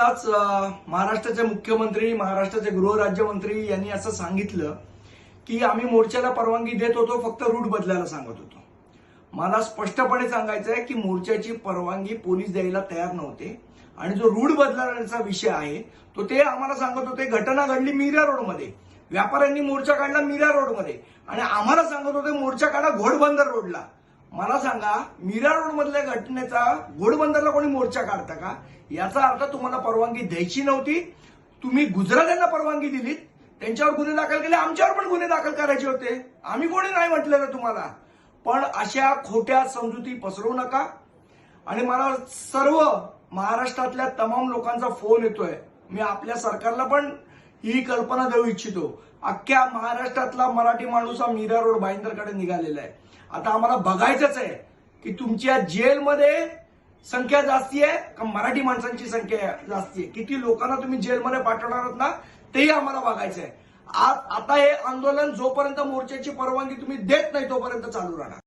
आताच महाराष्ट्राचे मुख्यमंत्री, महाराष्ट्राचे गृहराज्यमंत्री यांनी असं सांगितलं की आम्ही मोर्चाला परवानगी देत होतो, फक्त रूट बदलायला सांगत होतो. मला स्पष्टपणे सांगायचं आहे की मोर्चाची परवानगी पोलीस द्यायला तयार नव्हते आणि जो रूट बदलण्याचा विषय आहे तो ते आम्हाला सांगत होते. घटना घडली मीरा रोडमध्ये, व्यापाऱ्यांनी मोर्चा काढला मीरा रोडमध्ये आणि आम्हाला सांगत होते मोर्चा काढा घोडबंदर रोडला. मला सांगा, मीरा रोड मधल्या घटनेचा घोडबंदरला कोणी मोर्चा काढता का? याचा अर्थ तुम्हाला परवानगी द्यायची नव्हती. तुम्ही गुजरात्यांना परवानगी दिलीत, त्यांच्यावर गुन्हे दाखल केले, आमच्यावर पण गुन्हे दाखल करायचे होते. आम्ही कोणी नाही म्हटलेलं तुम्हाला. पण अशा खोट्या समजुती पसरवू नका. आणि मला सर्व महाराष्ट्रातल्या तमाम लोकांचा फोन येतोय. मी आपल्या सरकारला पण ही कल्पना देऊ इच्छितो. अख्ख्या महाराष्ट्रातला मराठी माणूस हा मीरा रोड भाईंदरकडे निघालेला आहे. आता आम्हाला बघायचंच आहे की तुमच्या जेलमध्ये संख्या जास्ती आहे का मराठी माणसांची संख्या जास्ती आहे. किती लोकांना तुम्ही जेलमध्ये पाठवणार आहात ना, तेही आम्हाला बघायचं आहे. आता हे आंदोलन जोपर्यंत मोर्चाची परवानगी तुम्ही देत नाही तोपर्यंत चालू राहणार.